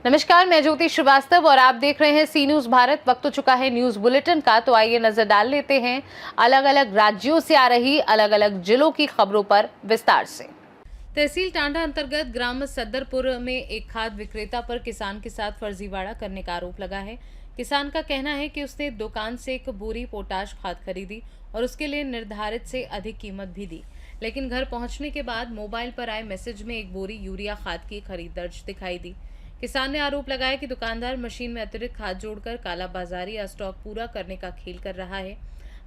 नमस्कार, मैं ज्योति श्रीवास्तव और आप देख रहे हैं सी न्यूज भारत। वक्त हो चुका है न्यूज बुलेटिन का, तो आइए नजर डाल लेते हैं अलग अलग राज्यों से आ रही अलग अलग जिलों की खबरों पर विस्तार से। तहसील टांडा अंतर्गत ग्राम सद्दरपुर में एक खाद विक्रेता पर किसान के साथ फर्जीवाड़ा करने का आरोप लगा है। किसान का कहना है कि उसने दुकान से एक बोरी पोटाश खाद खरीदी और उसके लिए निर्धारित से अधिक कीमत भी दी, लेकिन घर पहुंचने के बाद मोबाइल पर आए मैसेज में एक बोरी यूरिया खाद की खरीद दर्ज दिखाई दी। किसान ने आरोप लगाया कि दुकानदार मशीन में अतिरिक्त खाद जोड़कर कालाबाजारी या स्टॉक पूरा करने का खेल कर रहा है।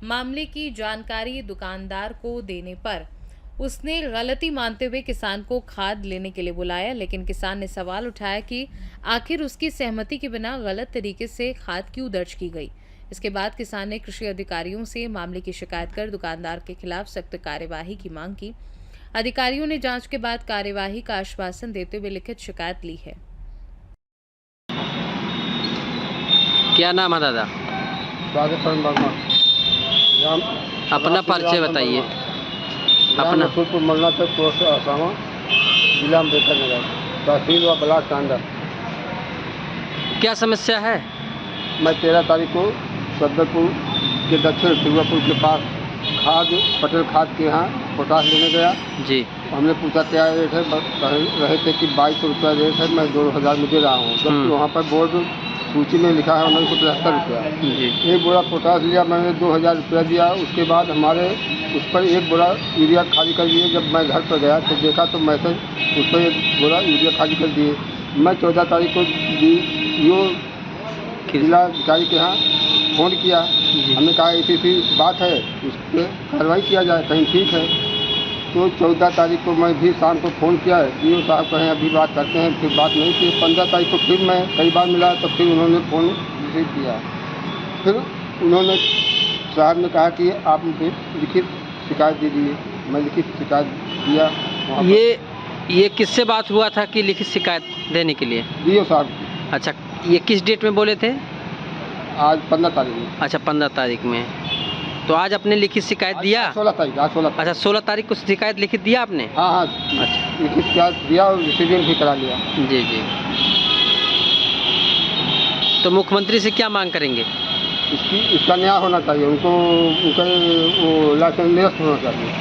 मामले की जानकारी दुकानदार को देने पर उसने गलती मानते हुए किसान को खाद लेने के लिए बुलाया, लेकिन किसान ने सवाल उठाया कि आखिर उसकी सहमति के बिना गलत तरीके से खाद क्यों दर्ज की गई। इसके बाद किसान ने कृषि अधिकारियों से मामले की शिकायत कर दुकानदार के खिलाफ सख्त कार्यवाही की मांग की। अधिकारियों ने जांच के बाद कार्यवाही का आश्वासन देते हुए लिखित शिकायत ली है। क्या नाम है दादा? वर्मा। अपना परिचय बताइए। अपना फूलपुर मल्ला तक पोस्ट आसामा, जिला अम्बेडकर नगर, तहसील व ब्लॉक टांडा। क्या समस्या है? मैं 13 तारीख को सद्दरपुर के दक्षिण शिवपुर के पास पटेल खाद के यहाँ पोटाश लेने गया जी। हमने पूछा क्या रेट है, रहे थे कि 2200 रुपया रेट है, मैं 2000 में दे रहा हूँ, जबकि वहाँ पर बोर्ड सूची में लिखा है 1975 रुपया। एक बोरा पोटाश लिया, मैंने 2000 रुपया दिया। उसके बाद हमारे उस पर एक बोरा यूरिया खाली कर दिए। जब मैं घर पर गया तो देखा तो मैसेज उस पर एक बोरा यूरिया खाली कर दिए। मैं 14 तारीख को जिला अधिकारी के यहाँ फ़ोन किया। हमने कहा ऐसी बात है, उस पर कार्रवाई किया जाए, कहीं ठीक है। तो 14 तारीख को मैं भी शाम को फ़ोन किया, DO साहब कहें अभी बात करते हैं, फिर बात नहीं की। 15 तारीख को फिर मैं कई बार मिला तो फिर उन्होंने फ़ोन रिसीव किया। फिर उन्होंने साहब ने कहा कि आप मुझे लिखित शिकायत दे दीजिए। मैं लिखित शिकायत दिया। ये किससे बात हुआ था कि लिखित शिकायत देने के लिए? DO साहब। अच्छा, ये किस डेट में बोले थे? आज 15 तारीख में। अच्छा, 15 तारीख में। तो आज आपने लिखित शिकायत दिया? 16 तारीख। आज 16। अच्छा, 16 तारीख को शिकायत लिखित दिया आपने? हाँ। अच्छा, लिखित शिकायत दिया और रिसीविंग भी करा लिया। जी। तो मुख्यमंत्री से क्या मांग करेंगे? इसका न्याय होना चाहिए, उनका वो लाइसेंस निरस्त होना चाहिए।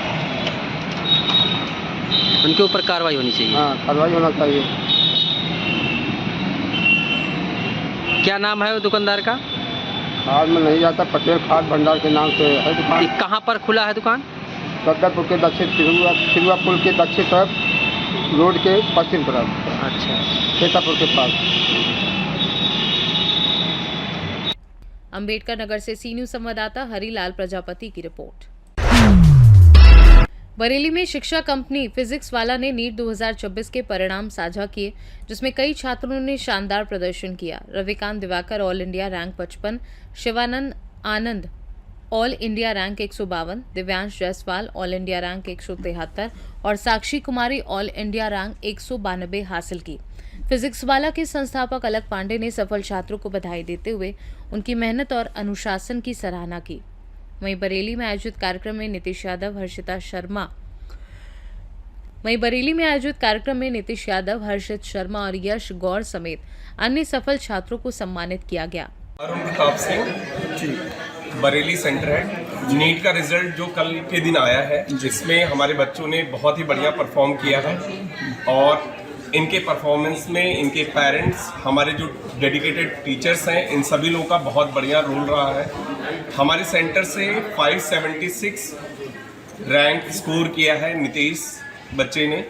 उनके ऊपर कार्रवाई होनी चाहिए। हाँ, कार्रवाई होना चाहिए। क्या नाम है वो दुकानदार का? खाद में नहीं जाता, पटेल खाद भंडार के नाम से है दुकान। कहाँ पर खुला है दुकान? सद्दरपुर के दक्षिण सिरुआ पुल के दक्षिण तरफ, रोड के पश्चिम तरफ। अच्छा, सीतापुर के पास। अम्बेडकर नगर से सी न्यूज संवाददाता हरिलाल प्रजापति की रिपोर्ट। बरेली में शिक्षा कंपनी फिजिक्स वाला ने नीट 2024 के परिणाम साझा किए, जिसमें कई छात्रों ने शानदार प्रदर्शन किया। Ravikant Diwakar all India rank 55, Shivanand Anand all India rank 152, Divyansh Jaiswal all India rank 173 और Sakshi Kumari all India rank 192 हासिल की। फिजिक्स वाला के संस्थापक अलक पांडे ने सफल छात्रों को बधाई देते हुए उनकी मेहनत और अनुशासन की सराहना की। वहीं बरेली में आयोजित कार्यक्रम में नीतीश यादव, हर्षित शर्मा और यश गौर समेत अन्य सफल छात्रों को सम्मानित किया गया। अरुण प्रताप सिंह, बरेली सेंटर है। नीट का रिजल्ट जो कल के दिन आया है, जिसमें हमारे बच्चों ने बहुत ही बढ़िया परफॉर्म किया है और इनके परफॉर्मेंस में इनके पेरेंट्स, हमारे जो डेडिकेटेड टीचर्स हैं, इन सभी लोगों का बहुत बढ़िया रोल रहा है। हमारे सेंटर से 576 रैंक स्कोर किया है नीतीश बच्चे ने,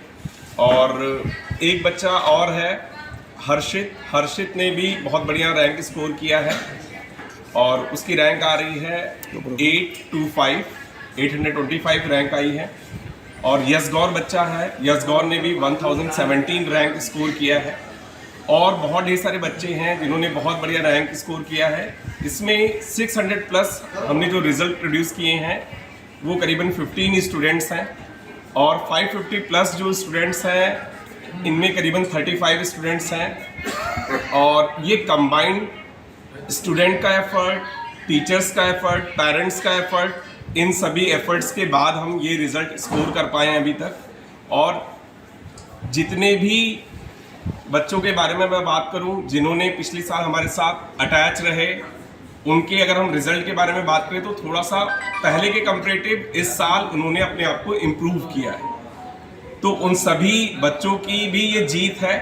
और एक बच्चा और है हर्षित ने भी बहुत बढ़िया रैंक स्कोर किया है और उसकी रैंक आ रही है 825 रैंक आई है। और यशगौर बच्चा है, यशगौर ने भी 1017 रैंक स्कोर किया है। और बहुत ढेर सारे बच्चे हैं जिन्होंने बहुत बढ़िया रैंक स्कोर किया है। इसमें 600 प्लस हमने जो रिज़ल्ट प्रोड्यूस किए हैं वो करीबन 15 स्टूडेंट्स हैं, और 550 प्लस जो स्टूडेंट्स हैं इनमें करीबन 35 स्टूडेंट्स हैं। और ये कंबाइंड स्टूडेंट का एफर्ट, टीचर्स का एफर्ट, पेरेंट्स का एफर्ट, इन सभी एफर्ट्स के बाद हम ये रिज़ल्ट स्कोर कर पाए हैं अभी तक। और जितने भी बच्चों के बारे में मैं बात करूं जिन्होंने पिछले साल हमारे साथ अटैच रहे, उनके अगर हम रिजल्ट के बारे में बात करें तो थोड़ा सा पहले के कंपैरेटिव इस साल उन्होंने अपने आप को इम्प्रूव किया है। तो उन सभी बच्चों की भी ये जीत है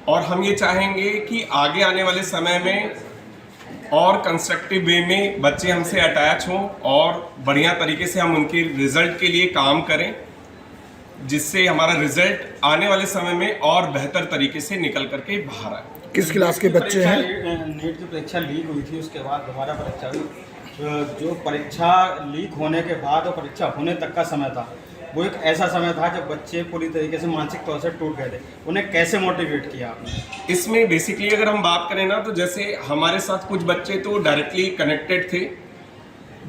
और हम ये चाहेंगे कि आगे आने वाले समय में और कंस्ट्रक्टिव वे में बच्चे हमसे अटैच हों और बढ़िया तरीके से हम उनके रिजल्ट के लिए काम करें, जिससे हमारा रिजल्ट आने वाले समय में और बेहतर तरीके से निकल करके बाहर आए। किस क्लास के बच्चे हैं? नीट की परीक्षा लीक हुई थी, उसके बाद दोबारा परीक्षा हुई। जो परीक्षा लीक होने के बाद और परीक्षा होने तक का समय था, वो एक ऐसा समय था जब बच्चे पूरी तरीके से मानसिक तौर से टूट गए थे। उन्हें कैसे मोटिवेट किया आपने? इसमें बेसिकली अगर हम बात करें ना, तो जैसे हमारे साथ कुछ बच्चे तो डायरेक्टली कनेक्टेड थे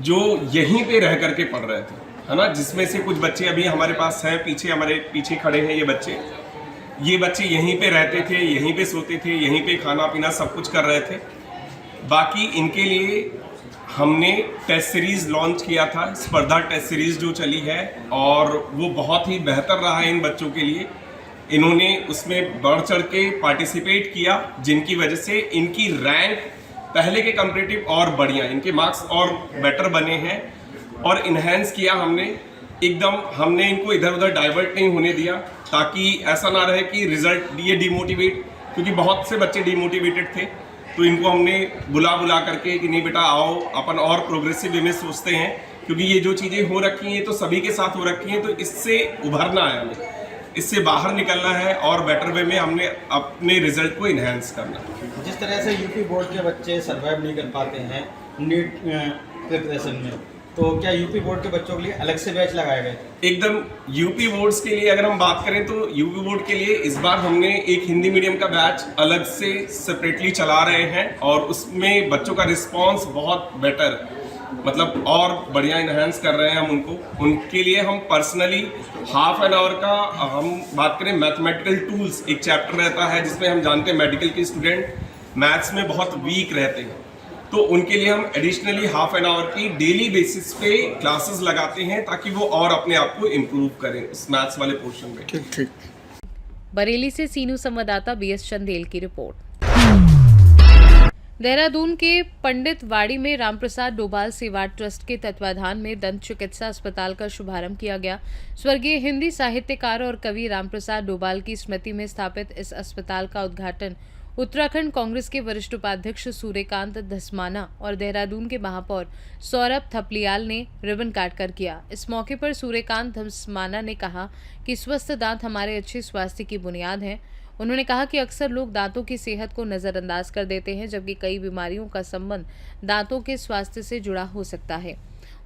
जो यहीं पे रह करके पढ़ रहे थे, है ना, जिसमें से कुछ बच्चे अभी हमारे पास हैं, हमारे पीछे खड़े हैं। ये बच्चे यहीं पे रहते थे, यहीं पे सोते थे, यहीं पे खाना पीना सब कुछ कर रहे थे। बाकी इनके लिए हमने टेस्ट सीरीज़ लॉन्च किया था, स्पर्धा टेस्ट सीरीज़ जो चली है, और वो बहुत ही बेहतर रहा है इन बच्चों के लिए। इन्होंने उसमें बढ़ चढ़ के पार्टिसिपेट किया, जिनकी वजह से इनकी रैंक पहले के कंपैरेटिव और बढ़िया, इनके मार्क्स और बेटर बने हैं और इन्हेंस किया हमने। एकदम हमने इनको इधर उधर डाइवर्ट नहीं होने दिया, ताकि ऐसा ना रहे कि रिजल्ट ये डिमोटिवेट, क्योंकि बहुत से बच्चे डिमोटिवेटेड थे, तो इनको हमने बुला करके कि नहीं बेटा आओ, अपन और प्रोग्रेसिव वे में सोचते हैं, क्योंकि ये जो चीज़ें हो रखी हैं तो सभी के साथ हो रखी हैं, तो इससे उभरना है हमें, इससे बाहर निकलना है और बेटर वे में हमने अपने रिजल्ट को इन्हेंस करना है। जिस तरह से यूपी बोर्ड के बच्चे सर्वाइव नहीं कर पाते हैं नीट प्रिपरेशन में, तो क्या यूपी बोर्ड के बच्चों के लिए अलग से बैच लगाए गए? एकदम यूपी बोर्ड्स के लिए अगर हम बात करें तो यूपी बोर्ड के लिए इस बार हमने एक हिंदी मीडियम का बैच अलग से सेपरेटली चला रहे हैं और उसमें बच्चों का रिस्पांस बहुत बेटर, मतलब और बढ़िया इन्हेंस कर रहे हैं हम उनके लिए हम पर्सनली हाफ एन आवर का हम बात करें मैथमेटिकल टूल्स, एक चैप्टर रहता है जिसमें हम जानते हैं मेडिकल के स्टूडेंट मैथ्स में बहुत वीक रहते हैं, तो उनके लिए हम एडिशनली हाफ एन आवर की डेली बेसिस पे क्लासेस लगाते हैं ताकि वो और अपने आप को इम्प्रूव करें इस मैथ्स वाले पोर्शन में। ठीक। बरेली से सीनू संवाददाता बीएस चंदेल की रिपोर्ट। देहरादून के पंडित वाड़ी में रामप्रसाद डोभाल सेवा ट्रस्ट के तत्वाधान में दंत चिकित्सा अस्पताल का शुभारंभ किया गया। स्वर्गीय हिंदी साहित्यकार और कवि रामप्रसाद डोभाल की स्मृति में स्थापित इस अस्पताल का उद्घाटन उत्तराखंड कांग्रेस के वरिष्ठ उपाध्यक्ष सूर्यकांत धस्माना और देहरादून के महापौर सौरभ थपलियाल ने रिबन काट कर किया। इस मौके पर सूर्यकांत धस्माना ने कहा कि स्वस्थ दांत हमारे अच्छे स्वास्थ्य की बुनियाद हैं। उन्होंने कहा कि अक्सर लोग दांतों की सेहत को नजरअंदाज कर देते हैं, जबकि कई बीमारियों का संबंध दांतों के स्वास्थ्य से जुड़ा हो सकता है।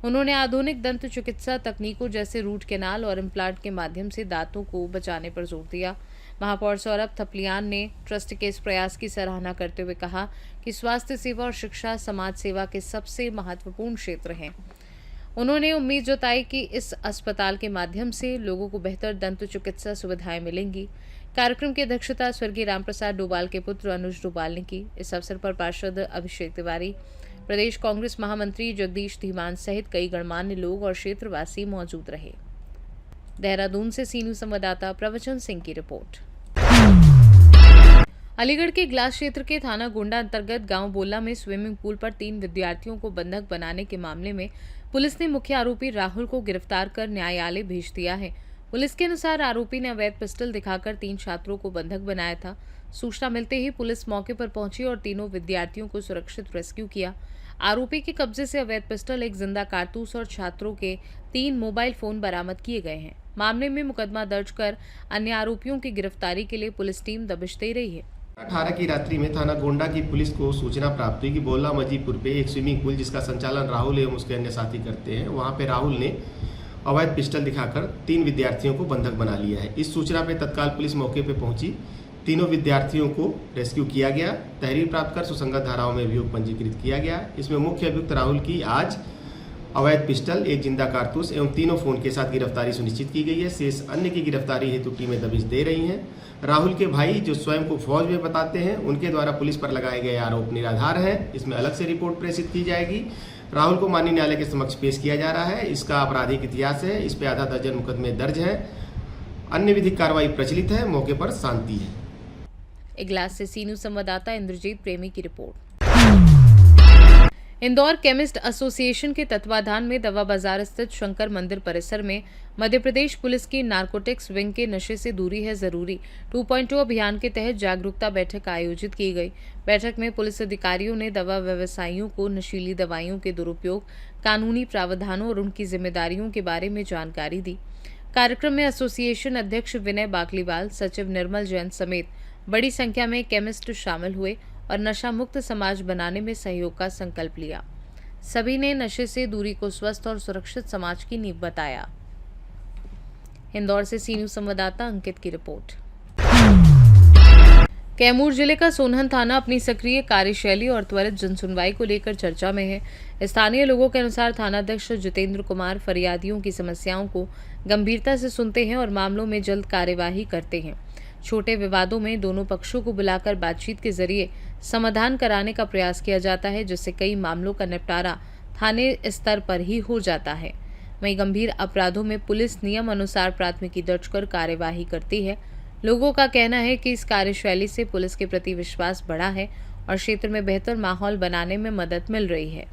उन्होंने आधुनिक दंत चिकित्सा तकनीकों जैसे रूट कैनाल और इम्प्लांट के माध्यम से दांतों को बचाने पर जोर दिया। महापौर सौरभ थपलियान ने ट्रस्ट के इस प्रयास की सराहना करते हुए कहा कि स्वास्थ्य सेवा और शिक्षा समाज सेवा के सबसे महत्वपूर्ण क्षेत्र हैं। उन्होंने उम्मीद जताई कि इस अस्पताल के माध्यम से लोगों को बेहतर दंत चिकित्सा सुविधाएं मिलेंगी। कार्यक्रम की अध्यक्षता स्वर्गीय रामप्रसाद डोभाल के पुत्र अनुज डोभाल ने की। इस अवसर पर पार्षद अभिषेक तिवारी, प्रदेश कांग्रेस महामंत्री जगदीश धीमान सहित कई गणमान्य लोग और क्षेत्रवासी मौजूद रहे। देहरादून से सीनू संवाददाता प्रवचन सिंह की रिपोर्ट। अलीगढ़ के ग्लास क्षेत्र के थाना गोंडा अंतर्गत गांव बोला में स्विमिंग पूल पर 3 विद्यार्थियों को बंधक बनाने के मामले में पुलिस ने मुख्य आरोपी राहुल को गिरफ्तार कर न्यायालय भेज दिया है। पुलिस के अनुसार आरोपी ने अवैध पिस्टल दिखाकर 3 छात्रों को बंधक बनाया था। सूचना मिलते ही पुलिस मौके पर पहुंची और तीनों विद्यार्थियों को सुरक्षित रेस्क्यू किया। आरोपी के कब्जे से अवैध पिस्टल, एक जिंदा कारतूस और छात्रों के 3 मोबाइल फोन बरामद किए गए हैं। मामले में मुकदमा दर्ज कर अन्य आरोपियों की गिरफ्तारी के लिए पुलिस टीम दबिश दे रही है। 18 की रात्रि में थाना गोंडा की पुलिस को सूचना प्राप्त हुई कि बोला मजीपुर पे एक स्विमिंग पूल जिसका संचालन राहुल एवं उसके अन्य साथी करते हैं, वहां पे राहुल ने अवैध पिस्टल दिखाकर 3 विद्यार्थियों को बंधक बना लिया है। इस सूचना पे तत्काल पुलिस मौके पे पहुंची, तीनों विद्यार्थियों को रेस्क्यू किया गया। तहरीर प्राप्त कर सुसंगत धाराओं में अभियोग पंजीकृत किया गया। इसमें मुख्य अभियुक्त राहुल की आज अवैध पिस्टल, एक जिंदा कारतूस एवं 3 फोन के साथ गिरफ्तारी सुनिश्चित की गई है। शेष अन्य की गिरफ्तारी हेतु टीमें दबिश दे रही हैं। राहुल के भाई जो स्वयं को फौज में बताते हैं, उनके द्वारा पुलिस पर लगाए गए आरोप निराधार हैं। इसमें अलग से रिपोर्ट प्रेषित की जाएगी। राहुल को माननीय न्यायालय के समक्ष पेश किया जा रहा है। इसका आपराधिक इतिहास है, इस पे आधा दर्जन मुकदमे दर्ज हैं। अन्य विधिक कार्रवाई प्रचलित है। मौके पर शांति है। इगलास से सी न्यूज संवाददाता इंद्रजीत प्रेमी की रिपोर्ट। इंदौर केमिस्ट एसोसिएशन के तत्वाधान में दवा बाजार स्थित शंकर मंदिर परिसर में मध्य प्रदेश पुलिस की नारकोटिक्स विंग के नशे से दूरी है जरूरी 2.0 अभियान के तहत जागरूकता बैठक आयोजित की गई। बैठक में पुलिस अधिकारियों ने दवा व्यवसायियों को नशीली दवाइयों के दुरुपयोग, कानूनी प्रावधानों और उनकी जिम्मेदारियों के बारे में जानकारी दी। कार्यक्रम में एसोसिएशन अध्यक्ष विनय बाकलीवाल, सचिव निर्मल जैन समेत बड़ी संख्या में केमिस्ट शामिल हुए और नशा मुक्त समाज बनाने में सहयोग का संकल्प लिया। सभी ने नशे से दूरी को स्वस्थ और सुरक्षित समाज की नींव बताया। इंदौर से सी न्यूज संवाददाता अंकित की रिपोर्ट। कैमूर जिले का सोनहन थाना अपनी सक्रिय कार्यशैली और त्वरित जनसुनवाई को लेकर चर्चा में है। स्थानीय लोगों के अनुसार थानाध्यक्ष जितेंद्र कुमार फरियादियों की समस्याओं को गंभीरता से सुनते हैं और मामलों में जल्द कार्यवाही करते हैं। छोटे विवादों में दोनों पक्षों को बुलाकर बातचीत के जरिए समाधान कराने का प्रयास किया जाता है, जिससे कई मामलों का निपटारा थाने स्तर पर ही हो जाता है। वहीं गंभीर अपराधों में पुलिस नियम अनुसार प्राथमिकी दर्ज कर कार्यवाही करती है। लोगों का कहना है कि इस कार्यशैली से पुलिस के प्रति विश्वास बढ़ा है और क्षेत्र में बेहतर माहौल बनाने में मदद मिल रही है।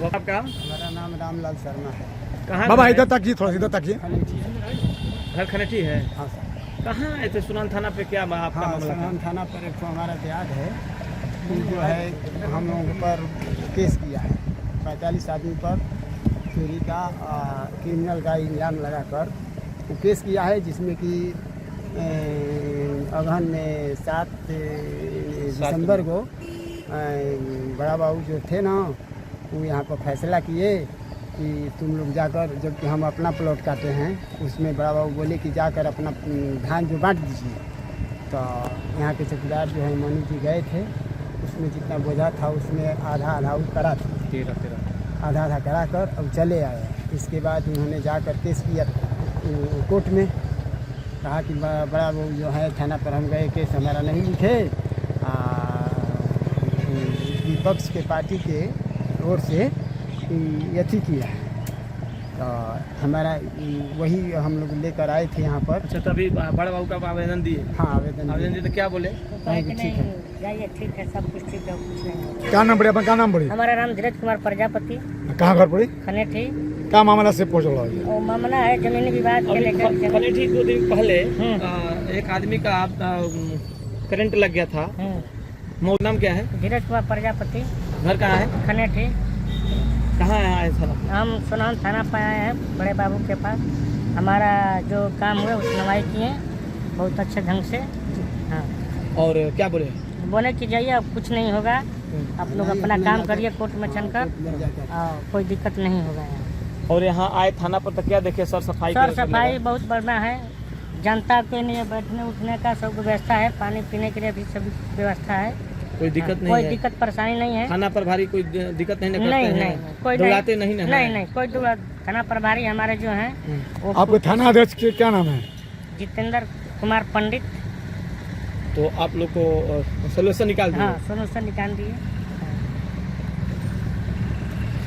आपका हमारा नाम रामलाल शर्मा है। कहाँ बाबा इधर तक थोड़ा इधर तक घर खनेठी है? हाँ सर। कहाँ आए थे सुनान थाना पे? क्या आपका हाँ, मामला था? सुनान थाना पर एक तो हमारा देहात है कि जो है हम लोगों पर केस किया है 45 आदमी पर चोरी का क्रिमिनल का इल्जाम लगाकर वो केस किया है, जिसमें कि अगहन में 7 दिसंबर को बड़ा बाबू जो थे ना, वो यहाँ पर फैसला किए कि तुम लोग जाकर, जबकि हम अपना प्लॉट काटे हैं, उसमें बड़ा बाबू बोले कि जाकर अपना धान जो बांट दीजिए। तो यहाँ के चौकीदार जो है मनु जी गए थे, उसमें जितना बोझा था उसमें आधा आधा वो करा था, आधा आधा करा कर अब चले आए। इसके बाद उन्होंने जाकर केस किया कोर्ट में, कहा कि बड़ा बाबू जो है थाना पर हम गए, केस हमारा नहीं लिखे, विपक्ष के पार्टी के ओर से यथी किया है। तो हमारा वही हम लोग लेकर आए थे यहाँ पर। अच्छा, तभी बड़ा बाबू का आवेदन दिए? हाँ, आवेदन दिए तो क्या बोले? ठीक है, जाइए, ठीक है, सब कुछ ठीक है, कुछ नहीं। क्या नाम पड़े अपना? क्या नाम पड़े? हमारा नाम धीरज कुमार प्रजापति। कहाँ घर पड़ी? खनेठी। क्या मामला से पहुँच रहा है? और मामला है जमीनी विवाद के लेकर। खनेठी 2 दिन पहले एक आदमी का करंट लग गया था। मौत नाम क्या है? धीरज कुमार प्रजापति। घर कहाँ है? खनेठी। कहाँ आए था? हम सोनान थाना पर आए हैं बड़े बाबू के पास। हमारा जो काम हुआ उस सुनवाई किए बहुत अच्छे ढंग से। हाँ। और क्या बोले? बोले कि जाइए, अब कुछ नहीं होगा, आप लोग अपना काम करिए कोर्ट में चलकर, कोई दिक्कत नहीं होगा यहाँ। और यहाँ आए थाना पर तो क्या देखे? सर सफाई बहुत बढ़िया है, जनता के लिए बैठने उठने का सब व्यवस्था है, पानी पीने के लिए भी सभी व्यवस्था है। कोई दिक्कत नहीं कोई है? दिक्कत परेशानी नहीं है। थाना प्रभारी कोई दिक्कत नहीं करते नहीं, हैं? नहीं, कोई दौड़ाते नहीं ना? नहीं, कोई थाना प्रभारी हमारे जो हैं वो आपके थाना अध्यक्ष के क्या नाम है? जितेंद्र कुमार पंडित। तो आप लोग को सोल्यूशन निकाल दिए? हाँ, सोल्यूशन निकाल दिए।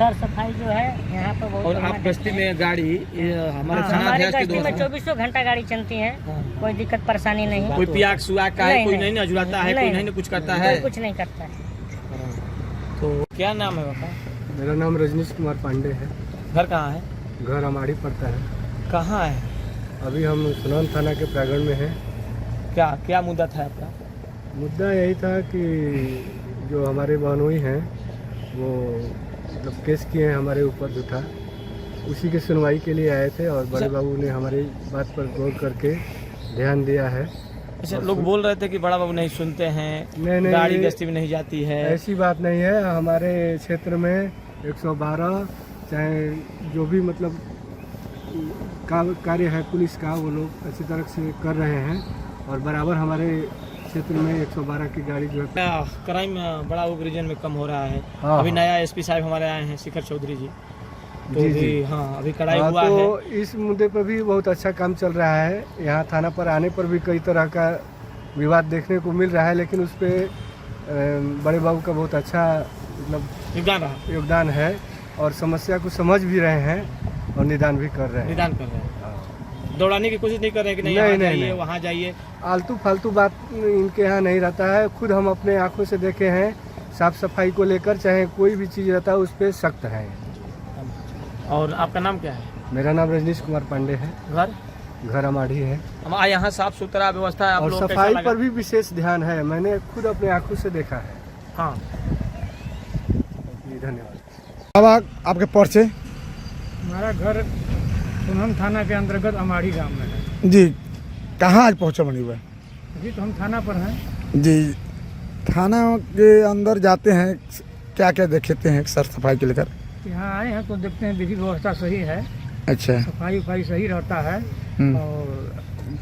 सर सफाई जो है यहाँ पर बहुत। और आप गश्ती में गाड़ी हमारे थाना हमारी अध्यक्ष के गश्ती में दोस्त 24 घंटा गाड़ी चलती है, कोई दिक्कत परेशानी नहीं है। कोई पियाक सुआक का है? कोई नहीं, नहीं झुलाता है? कोई नहीं कुछ करता है? कुछ नहीं करता है। तो क्या नाम है बाबा? मेरा नाम रजनीश कुमार पांडे है। घर कहाँ है? घर हमारी पड़ता है। कहाँ है? अभी हम सुनान थाना के प्रांगण में हैं। क्या मुद्दा था आपका? मुद्दा यही था कि जो हमारे बहनोई हैं वो मतलब केस किए हैं हमारे ऊपर झूठा, उसी की सुनवाई के लिए आए थे और बड़े बाबू ने हमारी बात पर गौर करके ध्यान दिया है। अच्छा, लोग बोल रहे थे कि बड़ा बाबू नहीं सुनते हैं, नहीं, गाड़ी गश्ती में नहीं जाती है। ऐसी बात नहीं है। हमारे क्षेत्र में 112 चाहे जो भी मतलब कार्य है पुलिस का, वो लोग अच्छी तरह से कर रहे हैं और बराबर हमारे क्षेत्र में 112 की गाड़ी जो है। क्राइम बड़ा रीजन में कम हो रहा है। हाँ, अभी नया एसपी साहब हमारे आए हैं, शिखर चौधरी जी। तो जी। हाँ, अभी कड़ाई हाँ, हुआ तो है। इस मुद्दे पर भी बहुत अच्छा काम चल रहा है। यहाँ थाना पर आने पर भी कई तरह का विवाद देखने को मिल रहा है, लेकिन उस पर बड़े बाबू का बहुत अच्छा मतलब योगदान है और समस्या को समझ भी रहे हैं और निदान भी कर रहे हैं। दौड़ाने की कोशिश नहीं कर रहे कि नहीं नहीं, यहाँ नहीं, जाइए नहीं। वहाँ जाइए? आलतू फालतू बात इनके यहाँ नहीं रहता है। खुद हम अपने आंखों से देखे हैं, साफ सफाई को लेकर चाहे कोई भी चीज़ रहता है उस पर सख्त है। और आपका नाम क्या है? मेरा नाम रजनीश कुमार पांडे है। घर अमाड़ी है। हम यहाँ साफ सुथरा व्यवस्था है आप और लोगों को सफाई कैसा पर लगा? भी विशेष ध्यान है, मैंने खुद अपने आंखों से देखा है। हाँ। जी, धन्यवाद। अब आपके पर्चे? हमारा घर सोनम थाना के अंतर्गत अमाड़ी गांव में है। जी, कहाँ आज पहुँचा बनी हुआ? जी, तो हम थाना पर हैं। जी, थाना के अंदर जाते हैं, क्या क्या देखते हैं सर सफाई को लेकर? यहाँ आए हैं तो देखते हैं विधि व्यवस्था सही है, अच्छा। सफाई उफाई सही रहता है। और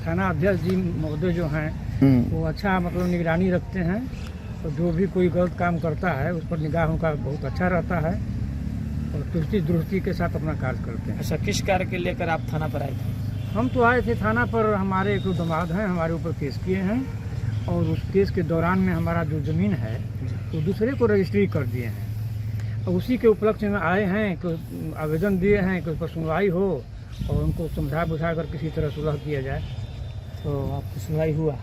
थाना अध्यक्ष जी महोदय जो हैं वो अच्छा मतलब निगरानी रखते हैं, और जो भी कोई गलत काम करता है उस पर निगाह उनका बहुत अच्छा रहता है, और तुष्टि दुरुस्ती के साथ अपना कार्य करते हैं। अच्छा, किस कार्य के लेकर आप थाना पर आए थे? हम तो आए थे थाना पर, हमारे एक दामाद हैं, हमारे ऊपर केस किए हैं, और उस केस के दौरान में हमारा जो ज़मीन है वो दूसरे को रजिस्ट्री कर दिए हैं। और उसी के उपलक्ष्य में आए हैं कि आवेदन दिए हैं कि उस पर सुनवाई हो और उनको समझा बुझा कर किसी तरह सुलह किया जाए। तो आपकी सुनवाई हुआ?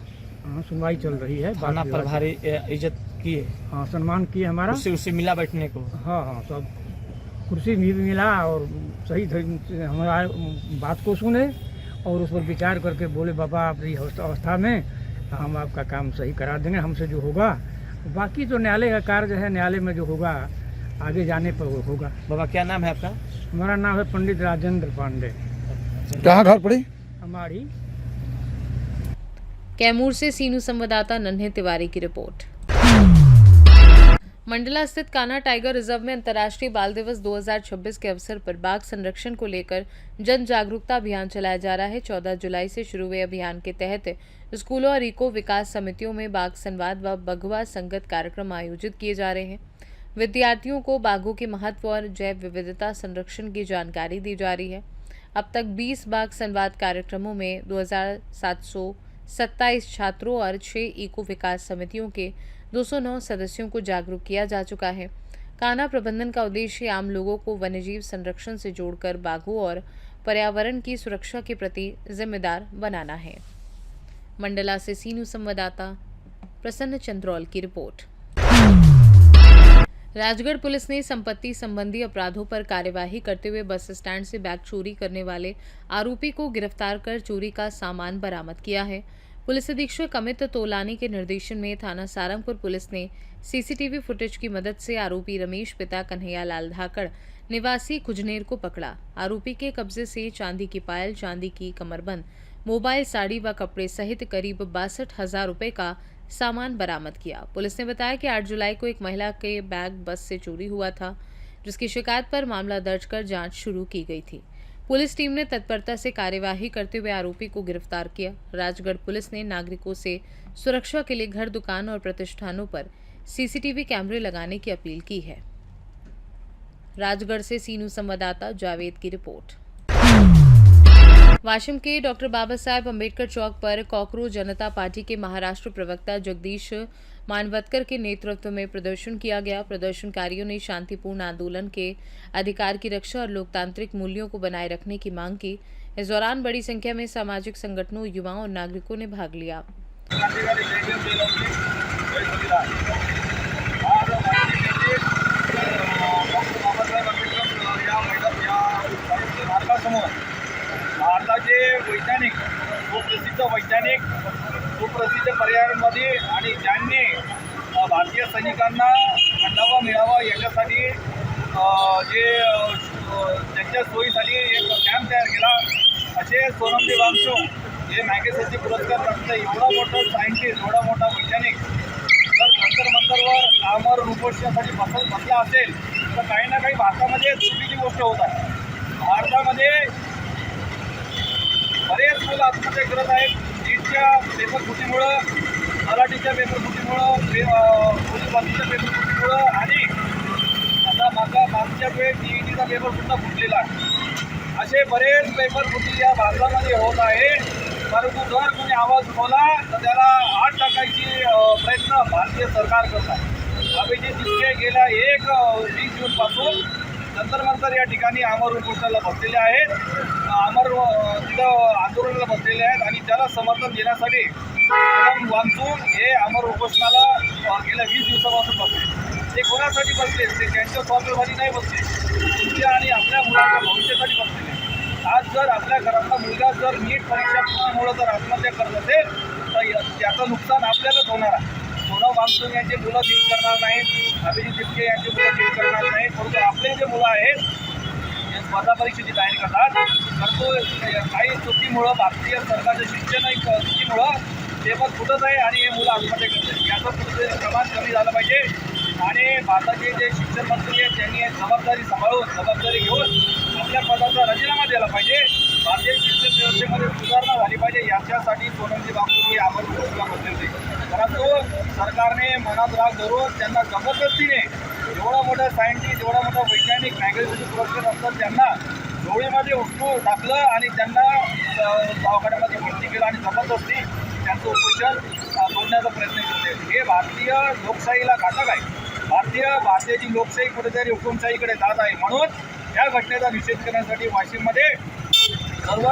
हाँ, सुनवाई चल रही है। थाना बात प्रभारी इज्जत किए? हाँ, सम्मान किए हमारा। उससे मिला बैठने को? हाँ, सब कुर्सी भी मिला, और सही हमारा बात को सुने और उस पर विचार करके बोले बाबा आप इस अवस्था में हम आपका काम सही करा देंगे, हमसे जो होगा। बाकी तो न्यायालय का कार्य है, न्यायालय में जो होगा आगे जाने पर वो होगा। बाबा क्या नाम है आपका? हमारा नाम है पंडित राजेंद्र पांडे। कहाँ घर पड़ी? हमारी कैमूर से सीनू संवाददाता नन्हे तिवारी की रिपोर्ट। मंडला स्थित कान्हा टाइगर रिजर्व में अंतर्राष्ट्रीय बाल दिवस 2026 के अवसर पर बाघ संरक्षण को लेकर जन जागरूकता अभियान चलाया जा रहा है। 14 जुलाई से शुरू हुए अभियान के तहत स्कूलों और इको विकास समितियों में बाघ संवाद व बघवा संगत कार्यक्रम आयोजित किए जा रहे हैं। विद्यार्थियों को बाघों के महत्व और जैव विविधता संरक्षण की जानकारी दी जा रही है। अब तक 20 बाघ संवाद कार्यक्रमों में 2727 छात्रों और 6 इको विकास समितियों के 209 सदस्यों को जागरूक किया जा चुका है। कान्हा प्रबंधन का उद्देश्य आम लोगों को वन्यजीव संरक्षण से जोड़कर बाघों और पर्यावरण की सुरक्षा के प्रति जिम्मेदार बनाना है। मंडला से सीनू संवाददाता प्रसन्न चंद्रौल की रिपोर्ट। राजगढ़ पुलिस ने संपत्ति संबंधी अपराधों पर कार्यवाही करते हुए बस स्टैंड से बैग चोरी करने वाले आरोपी को गिरफ्तार कर चोरी का सामान बरामद किया है। पुलिस अधीक्षक अमित तोलानी के निर्देशन में थाना सारंगपुर पुलिस ने सीसीटीवी फुटेज की मदद से आरोपी रमेश पिता कन्हैया लाल धाकड़ निवासी कुजनेर को पकड़ा। आरोपी के कब्जे से चांदी की पायल, चांदी की कमरबंद, मोबाइल, साड़ी व कपड़े सहित करीब 62,000 रुपए का सामान बरामद किया। पुलिस ने बताया कि 8 जुलाई को एक महिला के बैग बस से चोरी हुआ था, जिसकी शिकायत पर मामला दर्ज कर जांच शुरू की गई थी। पुलिस टीम ने तत्परता से कार्यवाही करते हुए आरोपी को गिरफ्तार किया। राजगढ़ पुलिस ने नागरिकों से सुरक्षा के लिए घर, दुकान और प्रतिष्ठानों पर सीसीटीवी कैमरे लगाने की अपील की है। राजगढ़ से सीनू संवाददाता जावेद की रिपोर्ट। वाशिम के डॉक्टर बाबा साहेब अम्बेडकर चौक पर कॉकरोच जनता पार्टी के महाराष्ट्र प्रवक्ता जगदीश मानवतकर के नेतृत्व में प्रदर्शन किया गया। प्रदर्शनकारियों ने शांतिपूर्ण आंदोलन के अधिकार की रक्षा और लोकतांत्रिक मूल्यों को बनाए रखने की मांग की। इस दौरान बड़ी संख्या में सामाजिक संगठनों, युवाओं और नागरिकों ने भाग लिया। भारताचे वैज्ञानिक, सुप्रसिद्ध पर्यावरणवादी आणि ज्यांनी भारतीय सैनिकांना थंडावा मिळावा याच्यासाठी जे त्यांच्या सोयीसाठी एक कॅम्प तयार केला, असे सोनमदेव वांगचुक हे मॅगसेसे पुरस्कार प्राप्त एवढा मोठा सायंटिस्ट, एवढा मोठा वैज्ञानिक जर जंतर मंतरवर कामावर उपोषणासाठी बसला असेल तर काही ना काही भारतामध्ये चुकीची गोष्ट होत आहे। भारतामध्ये बरेच मुलं आत्महत्या करत आहेत नीटच्या पेपर फुटीमुळं, मराठीच्या पेपर फुटीमुळं, पोलीस भरतीच्या पेपर फुटीमुळं आणि आता मागच्या वेळेस टीईटीचा पेपर सुद्धा फुटलेला आहे। असे बरेच पेपर फुटी या भारतामध्ये होत आहे, परंतु जर कोणी आवाज उठवला तर त्याला आत टाकायची प्रयत्न भारतीय सरकार करत आहे। आम्ही जे जितके गेल्या 20 जूनपासून जंतर मंतर या ठिकाणी आमर उपोषणाला बसलेले आहेत, तिथं आंदोलनाला बसलेले आहेत आणि त्याला समर्थन देण्यासाठी सोनम वांगचुक हे आमर उपोषणाला गेल्या 20 दिवसापासून बसले. ते कोणासाठी बसले? ते त्यांच्या स्वार्थासाठी नाही बसले, तुमच्या आणि आपल्या मुलांच्या भविष्यासाठी बसलेले. आज जर आपल्या घरातला मुलगा जर नीट परीक्षा चुकीमुळे जर आत्महत्या करत असेल तर त्याचं नुकसान आपल्यालाच होणार आहे. सोनम वांगचुक यांची मुलं नीट करणार नाहीत, अभिजित तिपके यांची मुलं नीट करणार नाहीत, परंतु आपले जे मुलं आहेत जे स्पर्धा परीक्षेची तयारी करतात परंतु काही चुकीमुळं भारतीय सरकारच्या शिक्षण चुकीमुळं ते पण फुटत आहे आणि हे मुलं आत्महत्या करत आहेत. याचं कुठेतरी प्रमाण कमी झालं पाहिजे आणि भारताचे जे शिक्षण मंत्री आहेत त्यांनी जबाबदारी सांभाळून जबाबदारी घेऊन आपल्या पदाचा राजीनामा दिला पाहिजे. भारतीय शिक्षण व्यवस्थेमध्ये सुधारणा झाली पाहिजे. याच्यासाठी सोनमजी वांगचुक हे आमर उपोषणाला बसले होते. परंतु सरकारने मनात राग धरून त्यांना जबरदस्तीने एवढा मोठा सायंटिस्ट एवढा मोठा वैज्ञानिक मॅगझिनचे पुरस्कार असतात त्यांना डोळीमध्ये उचलून टाकलं आणि त्यांना दवाखान्यामध्ये भरती केलं आणि जबरदस्ती त्यांचं उपोषण सोडण्याचा प्रयत्न करते. हे भारतीय लोकशाहीला घातक आहे. भारतीय लोकशाही कुठेतरी हुकुमशाहीकडे जात आहे. म्हणून या घटनेचा निषेध करण्यासाठी वाशिममध्ये सर्व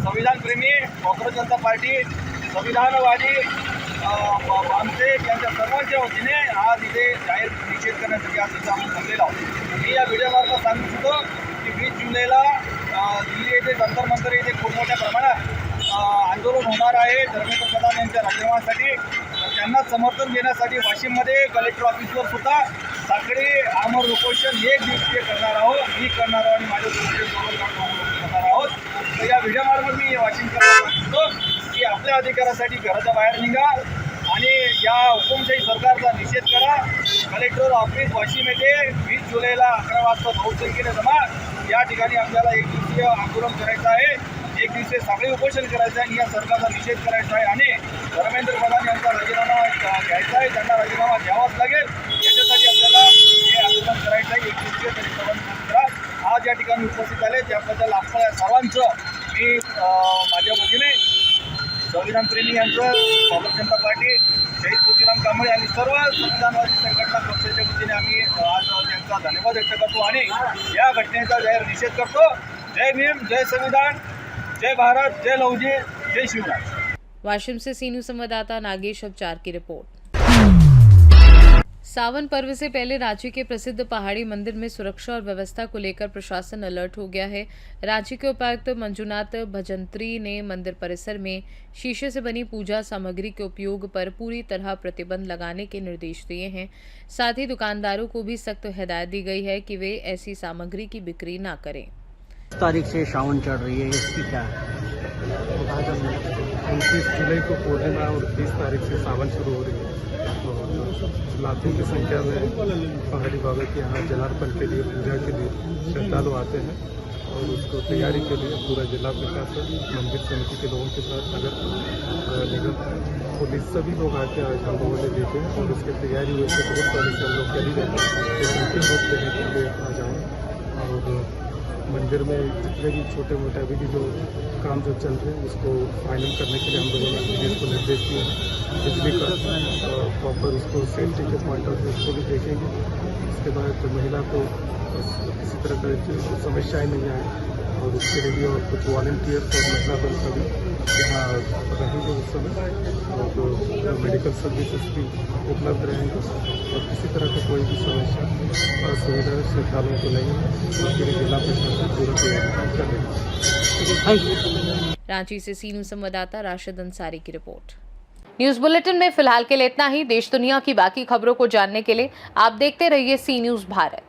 संविधानप्रेमी काँग्रेस जनता पार्टी संविधानवादी आमचे त्यांच्या सर्वांच्या वतीने आज इथे जाहीर निषेध करण्यासाठी आज इथं आम्ही जमलेलो आहोत. मी या व्हिडिओमार्फत सांगू इच्छितो की 20 जुलैला दिल्ली येथे जंतर मंतर येथे खूप मोठ्या प्रमाणात आंदोलन होणार आहे धर्मेंद्र प्रधान यांच्या राजीनाम्यासाठी. त्यांना समर्थन देण्यासाठी वाशिममध्ये कलेक्टर ऑफिसवर सुद्धा साखळी आमर उपोषण 1 दिवसीय करणार आहोत. मी करणार आहोत आणि माझ्या करणार आहोत. तर या व्हिडिओमार्फत मी वाशिमकरांना सांगतो की आपल्या अधिकारासाठी घराच्या बाहेर निघा आणि या हुकुमशाही सरकारचा निषेध करा. कलेक्टर ऑफिस वाशिम येथे 20 जुलैला 11 वाजता बहुसंख्येने जमा. या ठिकाणी आपल्याला 1 दिवसीय आंदोलन करायचं आहे, 1 दिवसीय साखळी उपोषण करायचं आहे आणि या सरकारचा निषेध करायचा आहे आणि धर्मेंद्र प्रधान यांचा राजीनामा घ्यायचा आहे. त्यांना राजीनामा द्यावाच लागेल. याच्यासाठी आपल्याला हे आंदोलन करायचं आहे. 1 दिवसीय तरी सर्वांनी करा. आज या ठिकाणी उपस्थित आले त्याबद्दल आपल्या सर्वांचं मी माझ्या वतीने संविधानप्रेमी यांचं काँग्रेस जनता पार्टी शहीद मोतीराम कांबळे आणि सर्व संविधानवादी संघटना पक्षाच्या वतीने आम्ही आज त्यांचा धन्यवाद व्यक्त करतो आणि या घटनेचा जाहीर निषेध करतो. जय भीम, जय संविधान, जय भारत, जय लौजी, जय शिवराय. वाशिम से सी न्यूज़ संवाददाता नागेश अवचार की रिपोर्ट। सावन पर्व से पहले रांची के प्रसिद्ध पहाड़ी मंदिर में सुरक्षा और व्यवस्था को लेकर प्रशासन अलर्ट हो गया है। रांची के उपायुक्त मंजुनाथ भजंत्री ने मंदिर परिसर में शीशे से बनी पूजा सामग्री के उपयोग पर पूरी तरह प्रतिबंध लगाने के निर्देश दिए हैं। साथ ही दुकानदारों को भी सख्त हिदायत दी गई है कि वे ऐसी सामग्री की बिक्री न करें। तारीख से सावन चढ़ रही है, इसकी क्या है? 29 जुलाई को पूर्णिमा और 30 तारीख से सावन शुरू हो रही है। लाखों की संख्या में पहाड़ी बाबा के यहाँ जलार्पण के लिए पूजा के लिए श्रद्धालु आते हैं और उसको तैयारी के लिए पूरा जिला प्रशासन मंदिर समिति के लोगों के साथ नगर निगम पुलिस सभी लोग आके अनुभव देते हैं और उसकी तैयारी वैसे बहुत पहले से हम लोग चली रहती है। तो अंतिम रूप देने के लिए आ जाएँ और मंदिर में जितने भी छोटे मोटे अभी भी जो काम जो चल रहे हैं उसको फाइनल करने के लिए हम लोगों ने पुलिस को निर्देश दिए हैं। बिजली का प्रॉपर उसको सेफ्टी के पॉइंट ऑफ व्यू उसको भी देखेंगे। इसके बाद महिला को किसी तरह का समस्याएं नहीं आए और उसके लिए भी और कुछ वॉलंटियर्स और महिला बल सभी यहाँ रहेंगे उस समय और मेडिकल सर्विसेज भी उपलब्ध रहेंगे और किसी तरह का कोई भी समस्या असुविधा श्रद्धालुओं को नहीं है। उसके लिए जिला प्रशासन पूरा तैयारी कर रही है। रांची से सी न्यूज़ संवाददाता राशिद अंसारी की रिपोर्ट। न्यूज़ बुलेटिन में फिलहाल के लिए इतना ही। देश दुनिया की बाकी खबरों को जानने के लिए आप देखते रहिए सी न्यूज़ भारत।